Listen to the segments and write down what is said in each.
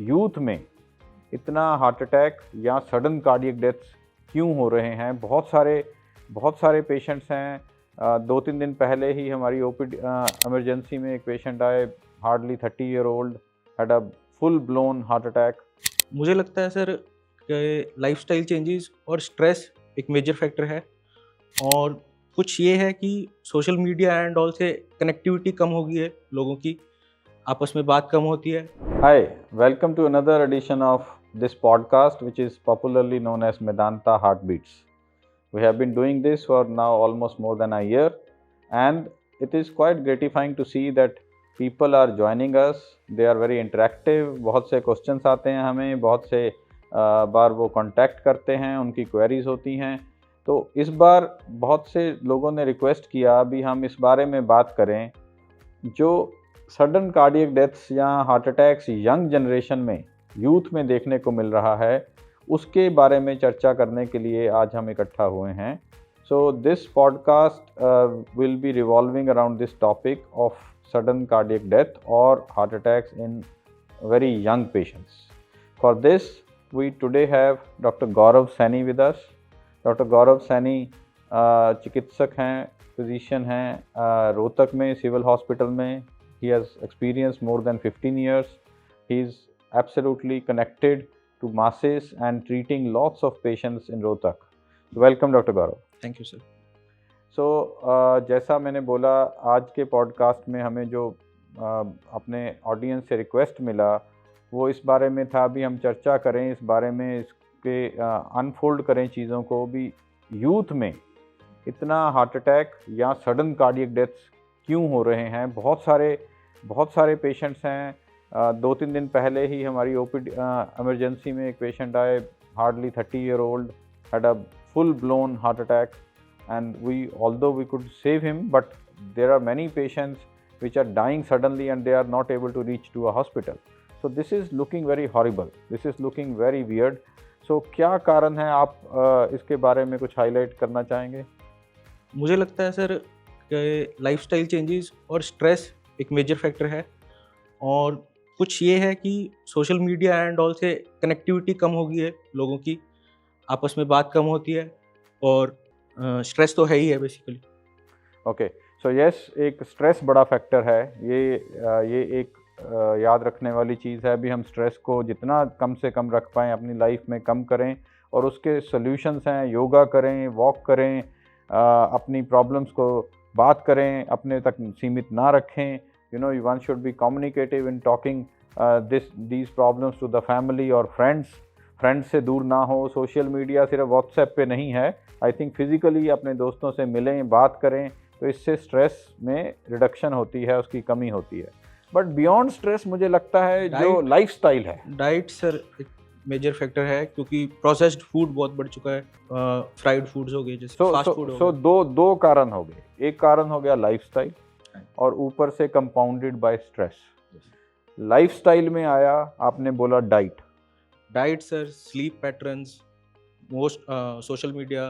Youth में इतना heart attack या सडन कार्डियक डेथ्स क्यों हो रहे हैं। बहुत सारे पेशेंट्स हैं। 2-3 दिन पहले ही हमारी ओपीडी इमरजेंसी में एक पेशेंट आए, hardly 30 year old, had a full blown heart attack. मुझे लगता है सर कि लाइफस्टाइल चेंजेस और स्ट्रेस एक मेजर फैक्टर है, और कुछ ये है कि सोशल मीडिया एंड ऑल से कनेक्टिविटी कम हो गई है, लोगों की आपस में बात कम होती है। Hi, welcome to another edition of this podcast, which is popularly known as Medanta Heartbeats. We have been doing this for now almost more than a year, and it is quite gratifying to see that people are joining us. They are very interactive. बहुत से questions आते हैं हमें, बहुत से बार वो contact करते हैं, उनकी queries होती हैं। तो इस बार बहुत से लोगों ने request किया अभी हम इस बारे में बात करें, जो सडन कार्डियक डेथ्स या हार्ट अटैक्स यंग जनरेशन में, यूथ में देखने को मिल रहा है, उसके बारे में चर्चा करने के लिए आज हम इकट्ठा हुए हैं। So this podcast will be revolving around this topic of sudden cardiac death और heart attacks in very young patients. For this we today have doctor Gaurav Saini with us. Doctor Gaurav Saini चिकित्सक हैं, फिजिशियन हैं, रोहतक में सिविल हॉस्पिटल में। He has experienced more than 15 years. He is absolutely connected to masses and treating lots of patients in Rohtak. Welcome, Dr. Gaurav. Thank you sir. So, जैसा मैंने बोला, आज के पॉडकास्ट में हमें जो अपने ऑडियंस से रिक्वेस्ट मिला वो इस बारे में था, अभी हम चर्चा करें इस बारे में, इसके अनफोल्ड करें चीज़ों को भी। यूथ में इतना हार्ट अटैक या सडन कार्डियक डेथ्स क्यों हो रहे हैं। बहुत सारे पेशेंट्स हैं। 2-3 दिन पहले ही हमारी ओपीडी इमरजेंसी में एक पेशेंट आए, hardly 30 year old, had a full blown heart attack, and although we could save him, but there are many patients which are dying suddenly and they are not able to reach to a hospital. So this is looking very horrible. This is looking very weird. So क्या कारण है, आप इसके बारे में कुछ highlight करना चाहेंगे? मुझे लगता है सर कि लाइफस्टाइल चेंजेस और स्ट्रेस एक मेजर फैक्टर है, और कुछ ये है कि सोशल मीडिया एंड ऑल से कनेक्टिविटी कम हो गई है, लोगों की आपस में बात कम होती है, और स्ट्रेस तो है ही है बेसिकली। ओके, सो यस, एक स्ट्रेस बड़ा फैक्टर है। ये एक याद रखने वाली चीज़ है। अभी हम स्ट्रेस को जितना कम से कम रख पाएँ अपनी लाइफ में, कम करें, और उसके सॉल्यूशंस हैं, योगा करें, वॉक करें, अपनी प्रॉब्लम्स को बात करें, अपने तक सीमित ना रखें। One should be communicative in talking these problems to the family और फ्रेंड्स से दूर ना हो। सोशल मीडिया सिर्फ व्हाट्सएप पे नहीं है। आई थिंक फिज़िकली अपने दोस्तों से मिलें, बात करें, तो इससे स्ट्रेस में रिडक्शन होती है, उसकी कमी होती है। बट बियॉन्ड स्ट्रेस मुझे लगता है जो लाइफस्टाइल है, डाइट सर एक मेजर फैक्टर है, क्योंकि प्रोसेस्ड फूड बहुत बढ़ चुका है। फ्राइड फूड्स हो गए, जैसे फास्ट फूड हो गए। दो कारण हो गए। एक कारण हो गया लाइफस्टाइल, और ऊपर से कंपाउंडेड बाय स्ट्रेस। लाइफस्टाइल में आया, आपने बोला diet sir, sleep patterns, most social media,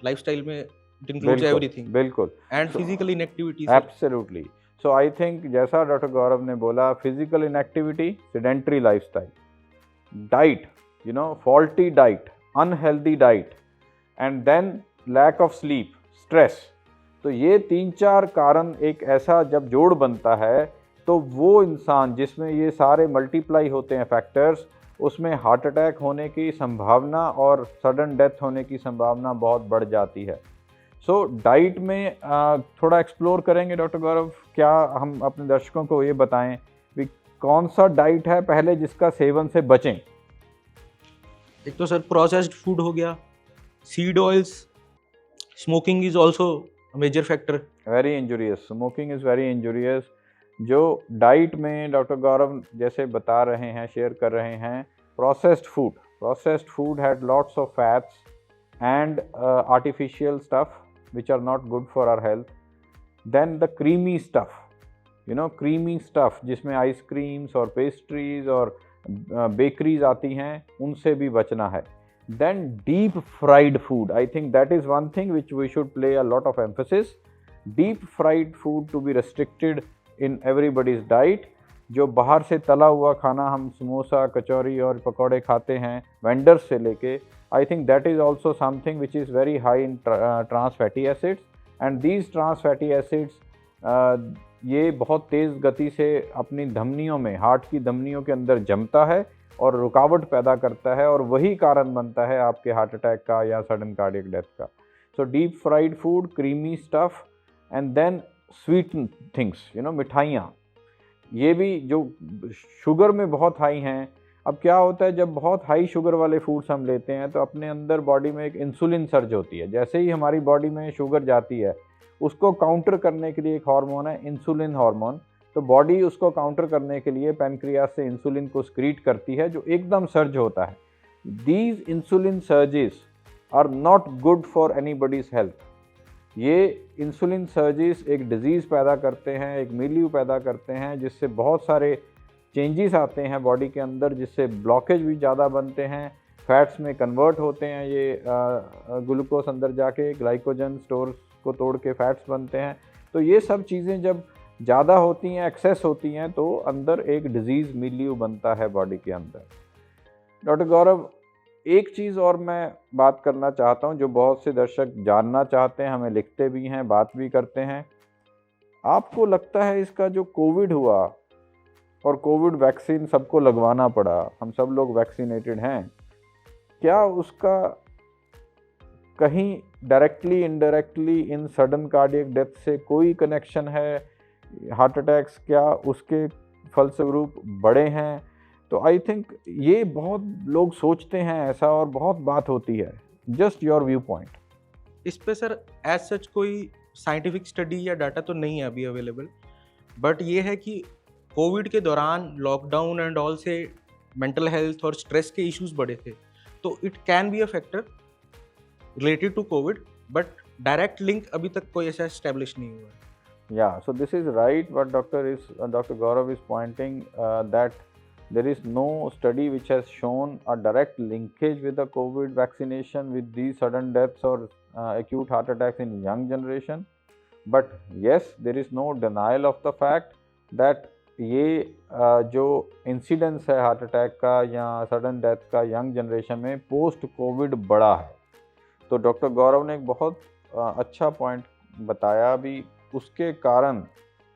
lifestyle में इट इंक्लूड्स एवरीथिंग। बिल्कुल। And physical inactivity. Absolutely. So I think जैसा डॉक्टर गौरव ने बोला, physical inactivity, sedentary lifestyle, diet, faulty diet, unhealthy diet, and then lack of sleep, stress। तो ये 3-4 कारण एक ऐसा जब जोड़ बनता है, तो वो इंसान जिसमें ये सारे मल्टीप्लाई होते हैं फैक्टर्स, उसमें हार्ट अटैक होने की संभावना और सडन डेथ होने की संभावना बहुत बढ़ जाती है। सो डाइट में थोड़ा एक्सप्लोर करेंगे डॉक्टर गौरव। क्या हम अपने दर्शकों को ये बताएं कि कौन सा डाइट है पहले जिसका सेवन से बचें? एक तो सर प्रोसेस्ड फूड हो गया, seed oils, smoking is also major factor. Very injurious, smoking is very injurious. जो डाइट में डॉक्टर गौरव जैसे बता रहे हैं, शेयर कर रहे हैं, processed food had lots of fats and artificial stuff which are not good for our health. Then the creamy stuff, creamy stuff जिसमें आइसक्रीम्स और पेस्ट्रीज और बेकरीज आती हैं, उनसे भी बचना है। Then deep fried food, I think that is one thing which we should play a lot of emphasis. Deep fried food to be restricted in everybody's diet. जो बाहर से तला हुआ खाना हम समोसा, कचौरी और पकौड़े खाते हैं वेंडर्स से लेके, I think that is also something which is very high in trans fatty acids, and these trans fatty acids ये बहुत तेज़ गति से अपनी धमनियों में, हार्ट की धमनियों के अंदर जमता है और रुकावट पैदा करता है, और वही कारण बनता है आपके हार्ट अटैक का या सडन कार्डियक डेथ का। So deep fried food, creamy stuff, and then sweet things, मिठाइयाँ, ये भी जो शुगर में बहुत हाई हैं। अब क्या होता है, जब बहुत हाई शुगर वाले फूड्स हम लेते हैं तो अपने अंदर बॉडी में एक इंसुलिन सर्ज होती है। जैसे ही हमारी बॉडी में शुगर जाती है, उसको काउंटर करने के लिए एक हार्मोन है इंसुलिन हार्मोन, तो बॉडी उसको काउंटर करने के लिए पैनक्रियास से इंसुलिन को स्क्रीट करती है, जो एकदम सर्ज होता है। These insulin surges are not good for anybody's health. ये इंसुलिन सर्जेस एक डिजीज़ पैदा करते हैं, एक मिल्यू पैदा करते हैं, जिससे बहुत सारे चेंजेस आते हैं बॉडी के अंदर, जिससे ब्लॉकेज भी ज़्यादा बनते हैं, फैट्स में कन्वर्ट होते हैं, ये ग्लूकोज अंदर जाके ग्लाइकोजन स्टोर्स को तोड़ के फैट्स बनते हैं। तो ये सब चीज़ें जब ज़्यादा होती हैं, एक्सेस होती हैं, तो अंदर एक डिजीज़ मिल्यू बनता है बॉडी के अंदर। डॉक्टर गौरव, एक चीज़ और मैं बात करना चाहता हूँ, जो बहुत से दर्शक जानना चाहते हैं, हमें लिखते भी हैं, बात भी करते हैं। आपको लगता है इसका जो कोविड हुआ और कोविड वैक्सीन सबको लगवाना पड़ा, हम सब लोग वैक्सीनेटेड हैं, क्या उसका कहीं डायरेक्टली इनडायरेक्टली इन सडन कार्डियक डेथ से कोई कनेक्शन है? हार्ट अटैक्स क्या उसके फलस्वरूप बढ़े हैं? तो आई थिंक ये बहुत लोग सोचते हैं ऐसा, और बहुत बात होती है। Just your view point. इस पे सर एज सच कोई साइंटिफिक स्टडी या डाटा तो नहीं है अभी अवेलेबल, बट ये है कि कोविड के दौरान लॉकडाउन एंड ऑल से मेंटल हेल्थ और स्ट्रेस के इश्यूज बढ़े थे, तो it can be a factor related to COVID, but direct link अभी तक कोई ऐसा एस्टेब्लिश नहीं हुआ है। Yeah, so this is right what Dr. Gaurav is pointing, that there is no study which has shown a direct linkage with the COVID vaccination with these sudden deaths or acute heart attacks in young generation. But yes, there is no denial of the fact that ये जो incidence है heart attack का या sudden death का young generation में post Covid बढ़ा है। तो डॉक्टर गौरव ने एक बहुत अच्छा पॉइंट बताया भी, उसके कारण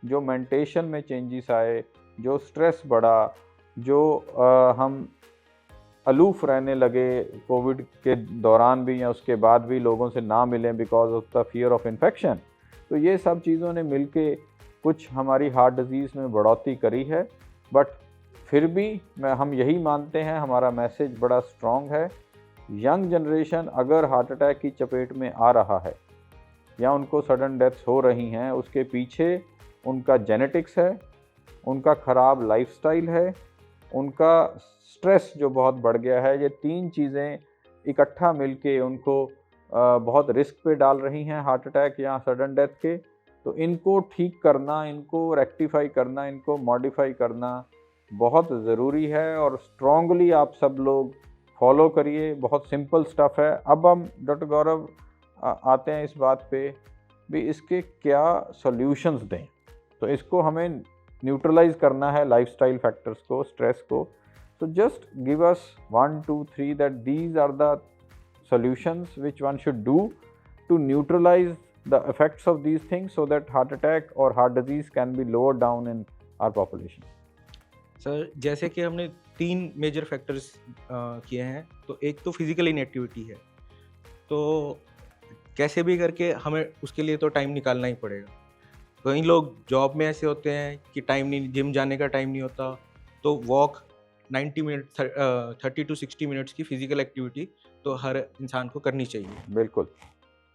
जो मेंटेशन में चेंजेस आए, जो स्ट्रेस बढ़ा, जो हम अलूफ रहने लगे कोविड के दौरान भी या उसके बाद भी, लोगों से ना मिलें because of the fear of infection, तो ये सब चीज़ों ने मिलके कुछ हमारी हार्ट डिजीज़ में बढ़ोतरी करी है। बट फिर भी हम यही मानते हैं, हमारा मैसेज बड़ा स्ट्रॉन्ग है, यंग जनरेशन अगर हार्ट अटैक की चपेट में आ रहा है या उनको सडन डेथ्स हो रही हैं, उसके पीछे उनका जेनेटिक्स है, उनका ख़राब लाइफस्टाइल है, उनका स्ट्रेस जो बहुत बढ़ गया है। ये तीन चीज़ें इकट्ठा मिलके उनको बहुत रिस्क पे डाल रही हैं हार्ट अटैक या सडन डेथ के। तो इनको ठीक करना, इनको रेक्टिफाई करना, इनको मॉडिफाई करना बहुत ज़रूरी है, और स्ट्रॉन्गली आप सब लोग फॉलो करिए। बहुत सिंपल स्टफ़ है। अब हम डॉक्टर गौरव आते हैं इस बात पे भी, इसके क्या सॉल्यूशंस दें। तो इसको हमें न्यूट्रलाइज करना है, लाइफस्टाइल फैक्टर्स को, स्ट्रेस को। तो just give us 1 2 3 that these are the solutions which one should do to neutralize the effects of these things so that heart attack or heart disease can be lowered down in our population. Sir जैसे कि हमने 3 major factors किए हैं, तो एक तो physical inactivity है, तो कैसे भी करके हमें उसके लिए तो टाइम निकालना ही पड़ेगा। कई लोग जॉब में ऐसे होते हैं कि टाइम नहीं, जिम जाने का टाइम नहीं होता, तो वॉक 90 मिनट 30 to 60 मिनट्स की फिजिकल एक्टिविटी तो हर इंसान को करनी चाहिए। बिल्कुल।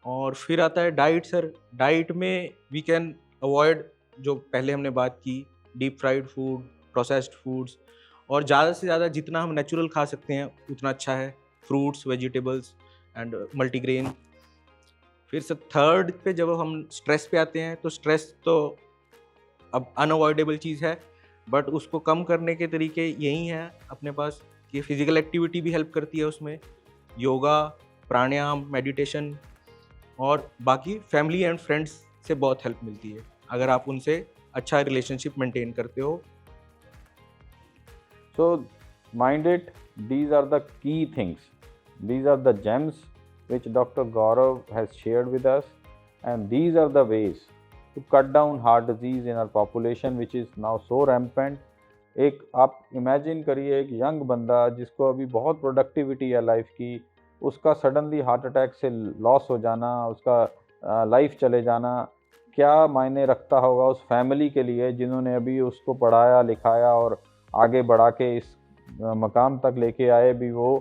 और फिर आता है डाइट। सर डाइट में वी कैन अवॉइड, जो पहले हमने बात की, deep fried food, processed foods, और ज़्यादा से ज़्यादा जितना हम नेचुरल खा सकते हैं उतना अच्छा है, फ्रूट्स, वेजिटेबल्स एंड मल्टीग्रेन। फिर सर थर्ड पे जब हम स्ट्रेस पे आते हैं, तो स्ट्रेस तो अब अनअवॉइडेबल चीज़ है, बट उसको कम करने के तरीके यही हैं अपने पास कि फिजिकल एक्टिविटी भी हेल्प करती है उसमें, योगा, प्राणायाम, मेडिटेशन, और बाकी फैमिली एंड फ्रेंड्स से बहुत हेल्प मिलती है अगर आप उनसे अच्छा रिलेशनशिप मेंटेन करते हो। So mind it, these are the key things, these are the gems which Dr. Gaurav has shared with us, and these are the ways to cut down heart disease in our population which is now so rampant. एक आप imagine करिए, एक young बंदा जिसको अभी बहुत productivity है life की, उसका सडनली हार्ट अटैक से लॉस हो जाना, उसका लाइफ चले जाना, क्या मायने रखता होगा उस फैमिली के लिए जिन्होंने अभी उसको पढ़ाया लिखाया और आगे बढ़ा के इस मकाम तक लेके आए। भी वो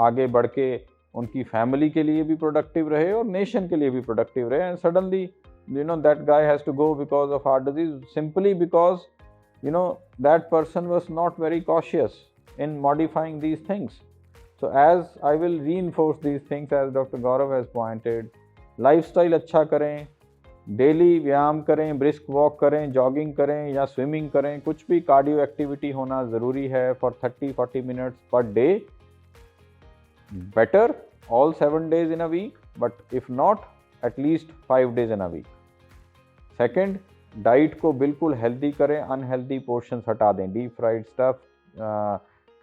आगे बढ़ के उनकी फैमिली के लिए भी प्रोडक्टिव रहे और नेशन के लिए भी प्रोडक्टिव रहे, and suddenly that guy has to go because of heart disease, simply because that person was not very cautious in modifying these things. So as I will reinforce these things as Dr. Gaurav has pointed, lifestyle अच्छा करें, daily व्यायाम करें, brisk walk करें, jogging करें या swimming करें, कुछ भी कार्डियो एक्टिविटी होना ज़रूरी है for 30-40 minutes per day, better all 7 days in a week, but if not at least 5 days in a week. Second, diet को बिल्कुल हेल्दी करें, अनहेल्दी पोर्शंस हटा दें, deep fried stuff,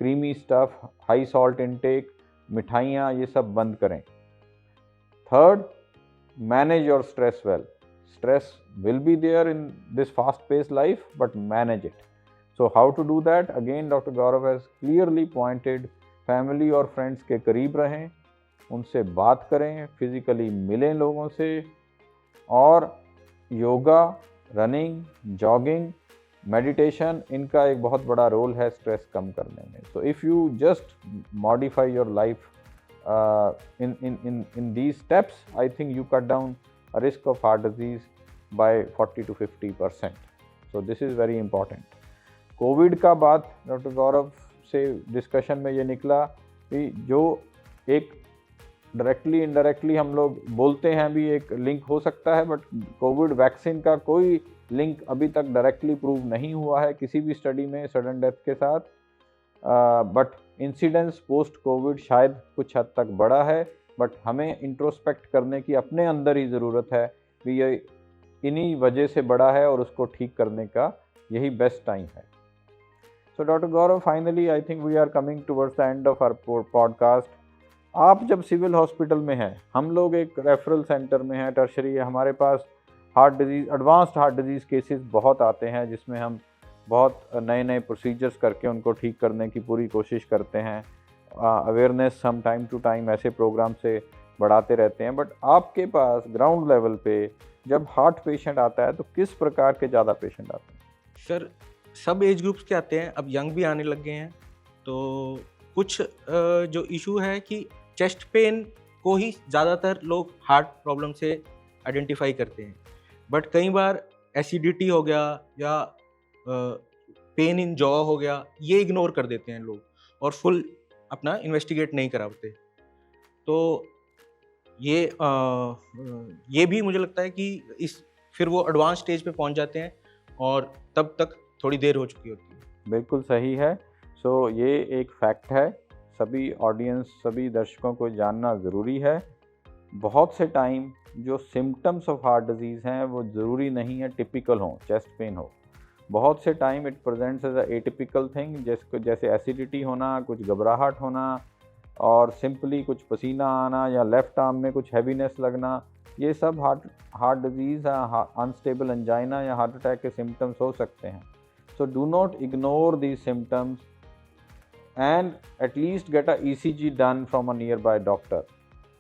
creamy stuff, high salt intake, मिठाइयाँ, ये सब बंद करें. Third, manage your stress well. Stress will be there in this fast-paced life, but manage it. So how to do that? Again, Dr. Gaurav has clearly pointed, family और friends के करीब रहें, उनसे बात करें, फिजिकली मिलें लोगों से, और योगा, रनिंग, जॉगिंग, मेडिटेशन, इनका एक बहुत बड़ा रोल है स्ट्रेस कम करने में. So if you just modify your life in these steps, I think you cut down a risk of heart disease by 40 to 50%. So this is very important. Covid का बात doctor गौरव से discussion में ये निकला कि जो एक डायरेक्टली इनडायरेक्टली हम लोग बोलते हैं भी एक लिंक हो सकता है, बट कोविड वैक्सीन का कोई लिंक अभी तक डायरेक्टली प्रूव नहीं हुआ है किसी भी स्टडी में सडन डेथ के साथ. बट इंसिडेंस पोस्ट कोविड शायद कुछ हद तक बढ़ा है, बट हमें इंट्रोस्पेक्ट करने की अपने अंदर ही ज़रूरत है कि ये इन्हीं वजह से बढ़ा है और उसको ठीक करने का यही बेस्ट टाइम है. So doctor Gaurav, finally I think we are coming towards the end of our podcast. आप जब सिविल हॉस्पिटल में हैं, हम लोग एक रेफरल सेंटर में हैं, टर्शरी, हमारे पास heart disease, advanced heart disease cases बहुत आते हैं जिसमें हम बहुत नए नए प्रोसीजर्स करके उनको ठीक करने की पूरी कोशिश करते हैं. अवेयरनेस हम टाइम टू टाइम ऐसे प्रोग्राम से बढ़ाते रहते हैं. बट आपके पास ग्राउंड लेवल पे जब हार्ट पेशेंट आता है तो किस प्रकार के ज़्यादा पेशेंट आते हैं? सर, सब एज ग्रुप्स के आते हैं, अब यंग भी आने लग गए हैं. तो कुछ जो इशू है कि चेस्ट पेन को ही ज़्यादातर लोग हार्ट प्रॉब्लम से आइडेंटिफाई करते हैं, बट कई बार एसिडिटी हो गया या पेन इन जॉ हो गया, ये इग्नोर कर देते हैं लोग और फुल अपना इन्वेस्टिगेट नहीं कराते. तो ये भी मुझे लगता है कि फिर वो एडवांस स्टेज पे पहुंच जाते हैं और तब तक थोड़ी देर हो चुकी होती है. बिल्कुल सही है. सो ये एक फैक्ट है, सभी ऑडियंस, सभी दर्शकों को जानना ज़रूरी है. बहुत से टाइम जो सिम्टम्स ऑफ हार्ट डिजीज़ हैं वो ज़रूरी नहीं है टिपिकल हो, चेस्ट पेन हो. बहुत से time it presents as a atypical thing, जैसे एसिडिटी होना, कुछ घबराहट होना, और सिंपली कुछ पसीना आना या लेफ़्ट आर्म में कुछ हैवीनेस लगना. ये सब हार्ट डिजीज़, अनस्टेबल एंजाइना या हार्ट अटैक के सिम्टम्स हो सकते हैं. So do not ignore these symptoms and at least get a ECG done from a near by doctor.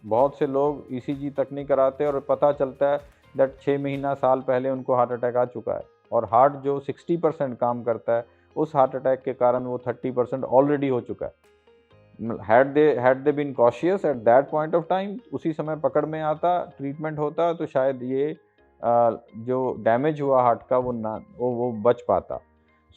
बहुत से लोग ECG तक नहीं कराते और पता चलता है दैट 6 महीना साल पहले उनको हार्ट अटैक आ चुका है, और हार्ट जो 60% काम करता है उस हार्ट अटैक के कारण वो 30% ऑलरेडी हो चुका है. had they been cautious at that point of time, उसी समय पकड़ में आता, ट्रीटमेंट होता, तो शायद ये जो डैमेज हुआ हार्ट का वो बच पाता.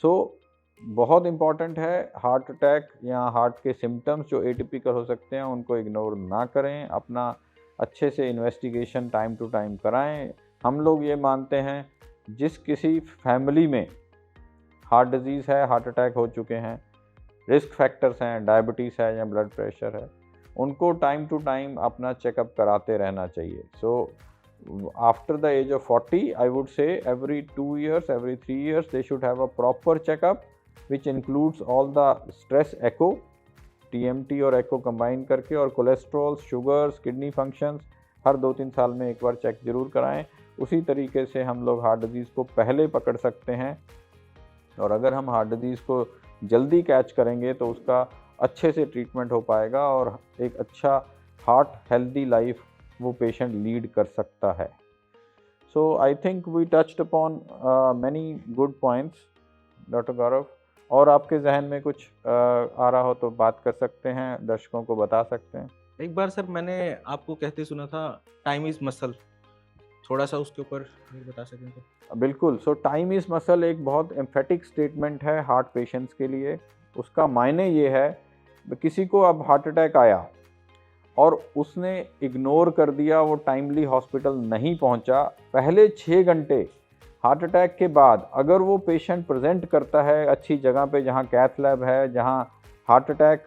सो बहुत इम्पॉर्टेंट है, हार्ट अटैक या हार्ट के सिम्टम्स जो एटिपिकल हो सकते हैं उनको इग्नोर ना करें, अपना अच्छे से इन्वेस्टिगेशन टाइम टू टाइम कराएं. हम लोग ये मानते हैं जिस किसी फैमिली में हार्ट डिजीज़ है, हार्ट अटैक हो चुके हैं, रिस्क फैक्टर्स हैं, डायबिटीज़ है या ब्लड प्रेशर है, उनको टाइम टू टाइम अपना चेकअप कराते रहना चाहिए. So after the age of 40, I would say every 2 years, every 3 years they should have a proper checkup which includes all the stress echo, TMT और echo combine करके, और cholesterol, sugars, kidney functions हर 2-3 साल में एक बार check जरूर कराएं। उसी तरीके से हम लोग हार्ट डिजीज़ को पहले पकड़ सकते हैं, और अगर हम हार्ट डिजीज़ को जल्दी कैच करेंगे तो उसका अच्छे से ट्रीटमेंट हो पाएगा और एक अच्छा हार्ट हेल्दी लाइफ वो पेशेंट लीड कर सकता है। So I think we touched upon many good points doctor Gaurav, और आपके जहन में कुछ आ रहा हो तो बात कर सकते हैं, दर्शकों को बता सकते हैं। एक बार सर मैंने आपको कहते सुना था टाइम इज़ मसल, थोड़ा सा उसके ऊपर बता सकें तो? बिल्कुल। सो टाइम इज़ मसल एक बहुत एम्फेटिक स्टेटमेंट है हार्ट पेशेंट्स के लिए। उसका मायने ये है, किसी को अब हार्ट अटैक आया और उसने इग्नोर कर दिया, वो टाइमली हॉस्पिटल नहीं पहुंचा, पहले 6 घंटे हार्ट अटैक के बाद अगर वो पेशेंट प्रेजेंट करता है अच्छी जगह पे जहाँ कैथ लैब है, जहाँ हार्ट अटैक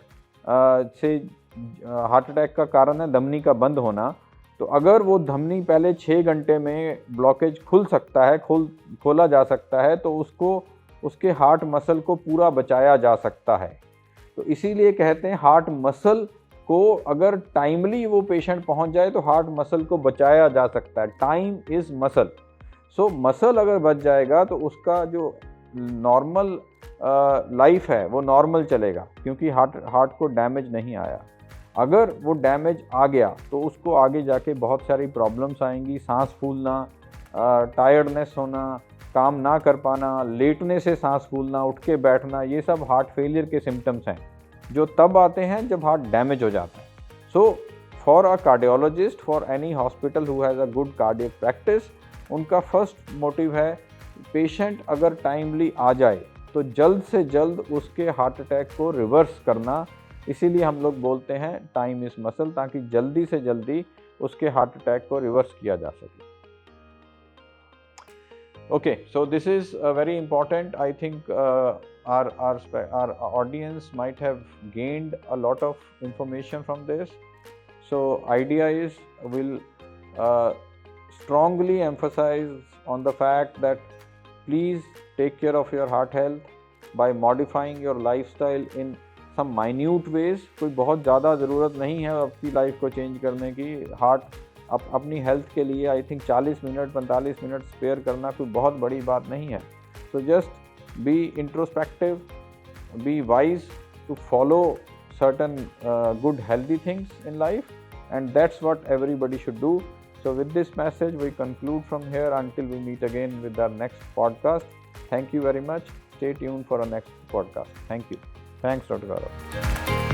का कारण है धमनी का बंद होना, तो अगर वो धमनी पहले 6 घंटे में ब्लॉकेज खुल सकता है, खोला जा सकता है, तो उसको उसके हार्ट मसल को पूरा बचाया जा सकता है। तो इसीलिए कहते हैं हार्ट मसल को अगर टाइमली वो पेशेंट पहुंच जाए तो हार्ट मसल को बचाया जा सकता है। Time is muscle. So muscle अगर बच जाएगा तो उसका जो नॉर्मल लाइफ है वो नॉर्मल चलेगा, क्योंकि हार्ट को डैमेज नहीं आया। अगर वो डैमेज आ गया तो उसको आगे जाके बहुत सारी प्रॉब्लम्स आएंगी, सांस फूलना, टायर्डनेस होना, काम ना कर पाना, लेटने से सांस फूलना, उठ के बैठना, ये सब हार्ट फेलियर के सिम्टम्स हैं जो तब आते हैं जब हार्ट डैमेज हो जाता है। So for a cardiologist, for any hospital who has a good cardiac practice, उनका फर्स्ट मोटिव है पेशेंट अगर टाइमली आ जाए तो जल्द से जल्द उसके हार्ट अटैक को रिवर्स करना। इसीलिए हम लोग बोलते हैं टाइम इज़ मसल, ताकि जल्दी से जल्दी उसके हार्ट अटैक को रिवर्स किया जा सके। Okay, so this is very important. I think our audience might have gained a lot of information from this. So idea is we'll strongly emphasize on the fact that please take care of your heart health by modifying your lifestyle in some minute ways. कोई बहुत ज़्यादा ज़रूरत नहीं है आपकी life को change करने की। हार्ट अपनी हेल्थ के लिए I think 40 minute 45 minute spare करना कोई बहुत बड़ी बात नहीं है। So just be introspective, be wise to follow certain good healthy things in life, and that's what everybody should do. So with this message we conclude from here until we meet again with our next podcast. Thank you very much. Stay tuned for our next podcast. Thank you. Thanks, Dr. Gaurav.